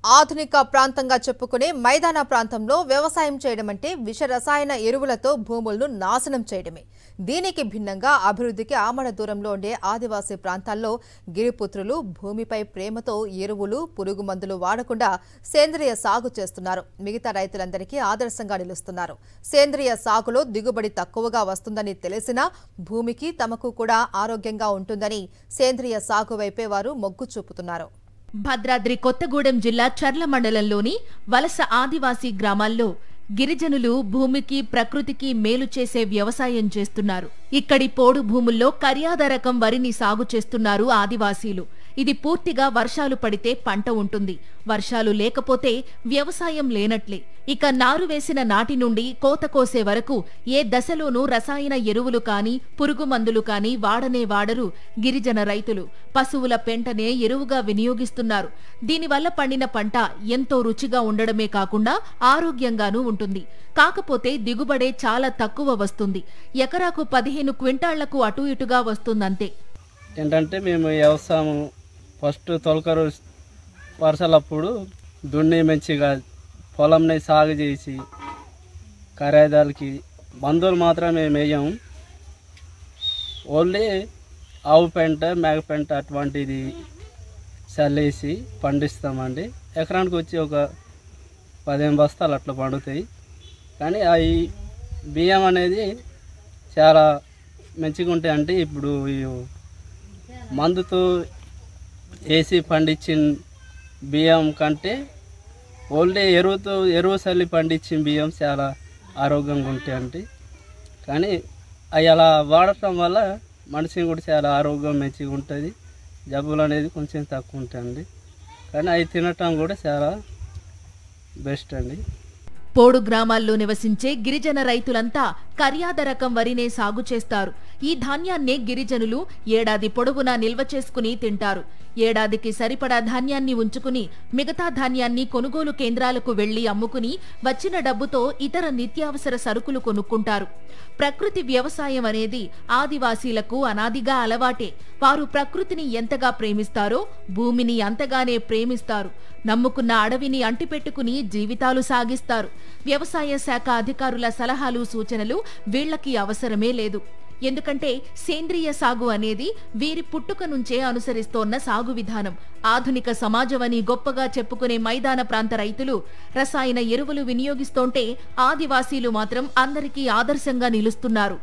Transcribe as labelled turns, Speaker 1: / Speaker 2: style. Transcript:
Speaker 1: ఆధునిక ప్రాంతంగా చెప్పుకునే మైదాన ప్రాంతంలో వ్యవసాయం చేయడం అంటే విష రసాయన ఎరువులతో భూములను నాశనం చేయడమే. దీనికి భిన్నంగా అభివృద్ధికి ఆమడ దూరంలో ఉండే ఆదివాసీ ప్రాంతాల్లో గిరిపుత్రులు భూమిపై ప్రేమతో ఎరువులు, పురుగు మందులు వాడకుండా సేంద్రియ సాగు చేస్తున్నారు. మిగతా రైతులందరికీ ఆదర్శంగా నిలుస్తున్నారు. సేంద్రియ సాగులో దిగుబడి తక్కువగా వస్తుందని తెలిసినా భూమికి తమకు కూడా ఆరోగ్యంగా ఉంటుందని సేంద్రియ సాగు వైపే వారు మొగ్గు చూపుతున్నారు.
Speaker 2: భద్రాద్రి కొత్తగూడెం జిల్లా చర్ల మండలంలోని వలస ఆదివాసీ గ్రామాల్లో గిరిజనులు భూమికి ప్రకృతికి మేలు చేసే వ్యవసాయం చేస్తున్నారు. ఇక్కడి పోడు భూముల్లో కర్యాద రకం వరిని సాగు చేస్తున్నారు ఆదివాసీలు. ఇది పూర్తిగా వర్షాలు పడితే పంట ఉంటుంది, వర్షాలు లేకపోతే వ్యవసాయం లేనట్లే. ఇక నారు వేసిన నాటి నుండి కోత కోసే వరకు ఏ దశలోనూ రసాయన ఎరువులు కాని పురుగు మందులు కాని వాడనే వాడరు గిరిజన రైతులు. పశువుల పెంటనే ఎరువుగా వినియోగిస్తున్నారు. దీనివల్ల పండిన పంట ఎంతో రుచిగా ఉండడమే కాకుండా ఆరోగ్యంగానూ ఉంటుంది. కాకపోతే దిగుబడే చాలా తక్కువ వస్తుంది. ఎకరాకు 15 క్వింటాళ్లకు అటు ఇటుగా వస్తుందంతే.
Speaker 3: ఏంటంటే మేము వ్యవసాయం ఫస్ట్ తొలకరు వర్షాలప్పుడు దున్ని మంచిగా పొలంని సాగు చేసి ఖరీదాలకి మందులు మాత్రం మేము వేయము. ఓన్లీ ఆవు పెంట, మేక పెంట అటువంటిది చల్లేసి పండిస్తామండి. ఎకరానికి వచ్చి ఒక 15 బస్తాలు అట్లా పండుతాయి. కానీ అవి బియ్యం అనేది చాలా మంచిగా ఉంటాయి. అంటే ఇప్పుడు మందుతో వేసి పండించిన బియ్యం కంటే ఓన్లీ ఎరువు చల్లి పండించిన బియ్యం చాలా ఆరోగ్యంగా ఉంటాయండి. కానీ అవి అలా వాడటం వల్ల మనిషిని కూడా చాలా ఆరోగ్యం మంచిగా ఉంటుంది. జబ్బులు అనేది కొంచెం తక్కువ ఉంటాయండి. కానీ అవి తినటం కూడా చాలా బెస్ట్ అండి.
Speaker 2: పోడు గ్రామాల్లో నివసించే గిరిజన రైతులంతా కర్యాద రకం వరినే సాగు చేస్తారు. ఈ ధాన్యాన్నే గిరిజనులు ఏడాది పొడవునా నిల్వ చేసుకుని తింటారు. ఏడాదికి సరిపడా ధాన్యాన్ని ఉంచుకుని మిగతా ధాన్యాన్ని కొనుగోలు కేంద్రాలకు వెళ్లి అమ్ముకుని వచ్చిన డబ్బుతో ఇతర నిత్యావసర సరుకులు కొనుక్కుంటారు. ప్రకృతి వ్యవసాయం అనేది ఆదివాసీలకు అనాదిగా అలవాటే. వారు ప్రకృతిని ఎంతగా ప్రేమిస్తారో భూమిని అంతగానే ప్రేమిస్తారు. నమ్ముకున్న అడవిని అంటిపెట్టుకుని జీవితాలు సాగిస్తారు. వ్యవసాయ శాఖ అధికారుల సలహాలు, సూచనలు వీళ్లకి అవసరమే లేదు. ఎందుకంటే సేంద్రియ సాగు అనేది వీరి పుట్టుక నుంచే అనుసరిస్తోన్న సాగు విధానం. ఆధునిక సమాజమని గొప్పగా చెప్పుకునే మైదాన ప్రాంత రైతులు రసాయన ఎరువులు వినియోగిస్తోంటే ఆదివాసీలు మాత్రం అందరికీ ఆదర్శంగా నిలుస్తున్నారు.